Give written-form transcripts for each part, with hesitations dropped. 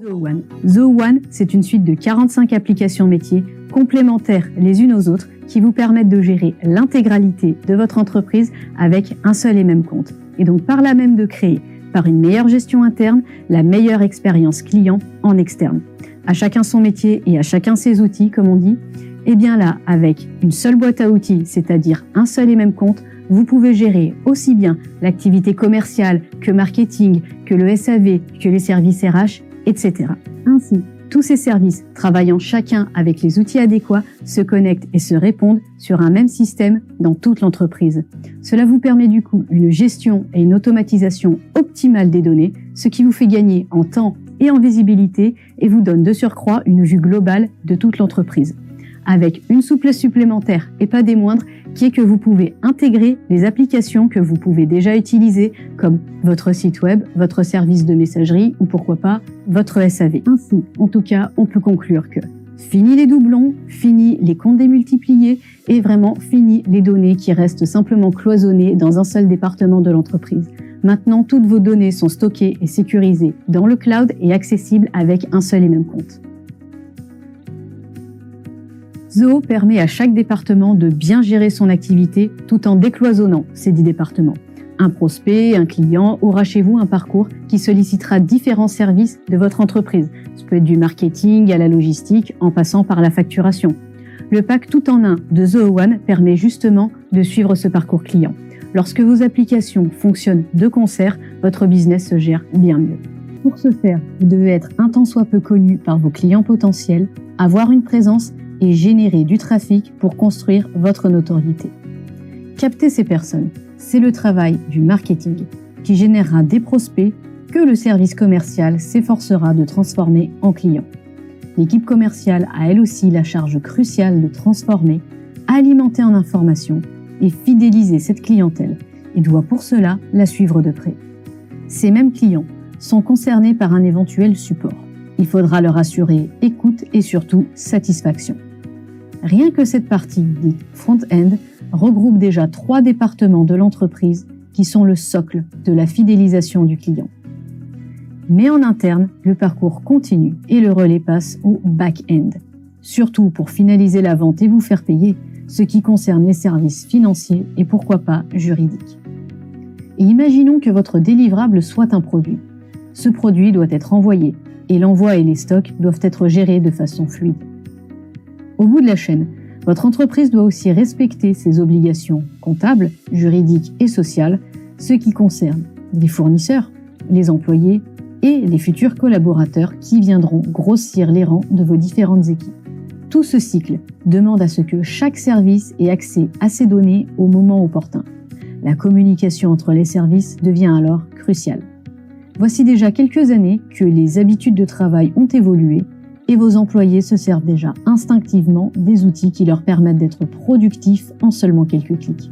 Zoone. Zoone, c'est une suite de 45 applications métiers complémentaires les unes aux autres qui vous permettent de gérer l'intégralité de votre entreprise avec un seul et même compte. Et donc par là même de créer, par une meilleure gestion interne, la meilleure expérience client en externe. À chacun son métier et à chacun ses outils, comme on dit. Et bien là, avec une seule boîte à outils, c'est-à-dire un seul et même compte, vous pouvez gérer aussi bien l'activité commerciale que marketing, que le SAV, que les services RH, etc. Ainsi, tous ces services, travaillant chacun avec les outils adéquats, se connectent et se répondent sur un même système dans toute l'entreprise. Cela vous permet du coup une gestion et une automatisation optimale des données, ce qui vous fait gagner en temps et en visibilité et vous donne de surcroît une vue globale de toute l'entreprise. Avec une souplesse supplémentaire et pas des moindres, qui est que vous pouvez intégrer les applications que vous pouvez déjà utiliser, comme votre site web, votre service de messagerie ou pourquoi pas votre SAV. Ainsi, en tout cas, on peut conclure que fini les doublons, fini les comptes démultipliés et vraiment fini les données qui restent simplement cloisonnées dans un seul département de l'entreprise. Maintenant, toutes vos données sont stockées et sécurisées dans le cloud et accessibles avec un seul et même compte. Zoho permet à chaque département de bien gérer son activité tout en décloisonnant ces 10 départements. Un prospect, un client aura chez vous un parcours qui sollicitera différents services de votre entreprise. Ça peut être du marketing à la logistique en passant par la facturation. Le pack tout en un de Zoho One permet justement de suivre ce parcours client. Lorsque vos applications fonctionnent de concert, votre business se gère bien mieux. Pour ce faire, vous devez être un tant soit peu connu par vos clients potentiels, avoir une présence et générer du trafic pour construire votre notoriété. Capter ces personnes, c'est le travail du marketing qui générera des prospects que le service commercial s'efforcera de transformer en clients. L'équipe commerciale a elle aussi la charge cruciale de transformer, alimenter en informations et fidéliser cette clientèle et doit pour cela la suivre de près. Ces mêmes clients sont concernés par un éventuel support. Il faudra leur assurer écoute et surtout satisfaction. Rien que cette partie, dite front-end, regroupe déjà 3 départements de l'entreprise qui sont le socle de la fidélisation du client. Mais en interne, le parcours continue et le relais passe au back-end, surtout pour finaliser la vente et vous faire payer, ce qui concerne les services financiers et pourquoi pas juridiques. Et imaginons que votre délivrable soit un produit. Ce produit doit être envoyé et l'envoi et les stocks doivent être gérés de façon fluide. Au bout de la chaîne, votre entreprise doit aussi respecter ses obligations comptables, juridiques et sociales, ce qui concerne les fournisseurs, les employés et les futurs collaborateurs qui viendront grossir les rangs de vos différentes équipes. Tout ce cycle demande à ce que chaque service ait accès à ces données au moment opportun. La communication entre les services devient alors cruciale. Voici déjà quelques années que les habitudes de travail ont évolué et vos employés se servent déjà instinctivement des outils qui leur permettent d'être productifs en seulement quelques clics.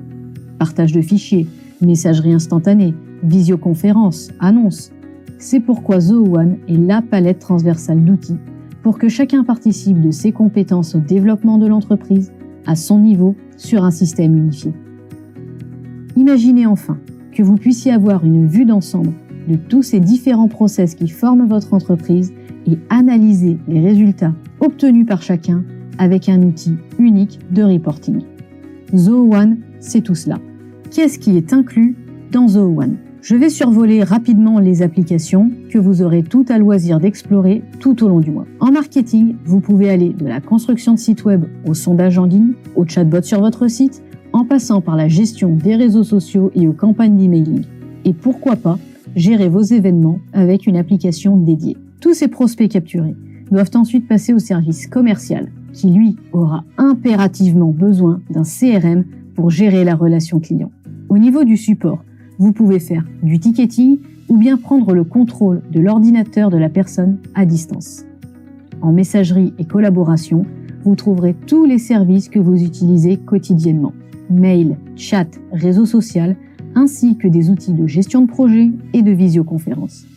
Partage de fichiers, messagerie instantanée, visioconférence, annonces. C'est pourquoi Zoho One est la palette transversale d'outils pour que chacun participe de ses compétences au développement de l'entreprise à son niveau sur un système unifié. Imaginez enfin que vous puissiez avoir une vue d'ensemble de tous ces différents process qui forment votre entreprise et analyser les résultats obtenus par chacun avec un outil unique de reporting. Zoho One, c'est tout cela. Qu'est-ce qui est inclus dans Zoho One ? Je vais survoler rapidement les applications que vous aurez tout à loisir d'explorer tout au long du mois. En marketing, vous pouvez aller de la construction de site web au sondage en ligne, au chatbot sur votre site, en passant par la gestion des réseaux sociaux et aux campagnes d'emailing. Et pourquoi pas gérer vos événements avec une application dédiée. Tous ces prospects capturés doivent ensuite passer au service commercial qui, lui, aura impérativement besoin d'un CRM pour gérer la relation client. Au niveau du support, vous pouvez faire du ticketing ou bien prendre le contrôle de l'ordinateur de la personne à distance. En messagerie et collaboration, vous trouverez tous les services que vous utilisez quotidiennement. Mail, chat, réseau social, ainsi que des outils de gestion de projet et de visioconférence.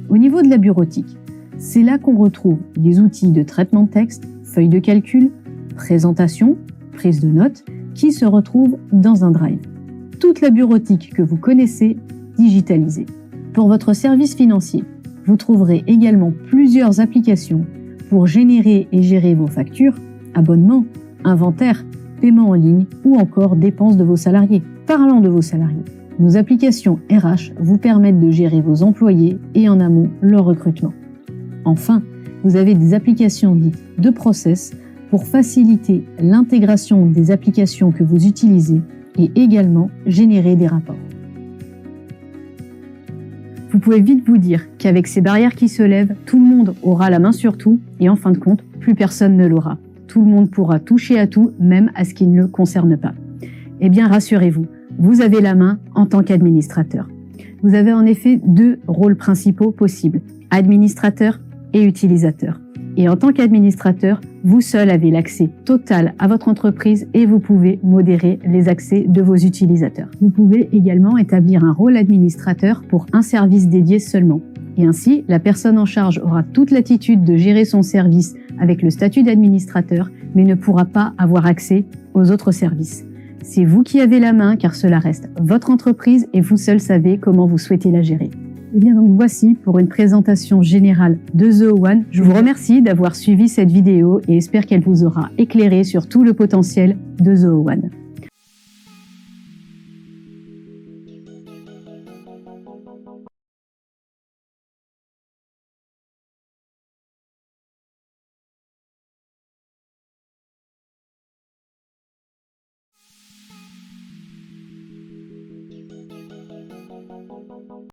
Au niveau de la bureautique, c'est là qu'on retrouve les outils de traitement de texte, feuilles de calcul, présentation, prise de notes, qui se retrouvent dans un drive. Toute la bureautique que vous connaissez digitalisée. Pour votre service financier, vous trouverez également plusieurs applications pour générer et gérer vos factures, abonnements, inventaire, paiements en ligne ou encore dépenses de vos salariés. Parlant de vos salariés, nos applications RH vous permettent de gérer vos employés et en amont leur recrutement. Enfin, vous avez des applications dites de process pour faciliter l'intégration des applications que vous utilisez et également générer des rapports. Vous pouvez vite vous dire qu'avec ces barrières qui se lèvent, tout le monde aura la main sur tout et en fin de compte, plus personne ne l'aura. Tout le monde pourra toucher à tout, même à ce qui ne le concerne pas. Eh bien, rassurez-vous, vous avez la main en tant qu'administrateur. Vous avez en effet deux rôles principaux possibles, administrateur et utilisateur. Et en tant qu'administrateur, vous seul avez l'accès total à votre entreprise et vous pouvez modérer les accès de vos utilisateurs. Vous pouvez également établir un rôle administrateur pour un service dédié seulement. Et ainsi, la personne en charge aura toute l'attitude de gérer son service avec le statut d'administrateur, mais ne pourra pas avoir accès aux autres services. C'est vous qui avez la main car cela reste votre entreprise et vous seul savez comment vous souhaitez la gérer. Et bien donc voici pour une présentation générale de Zoho1. Je vous remercie d'avoir suivi cette vidéo et espère qu'elle vous aura éclairé sur tout le potentiel de Zoho1.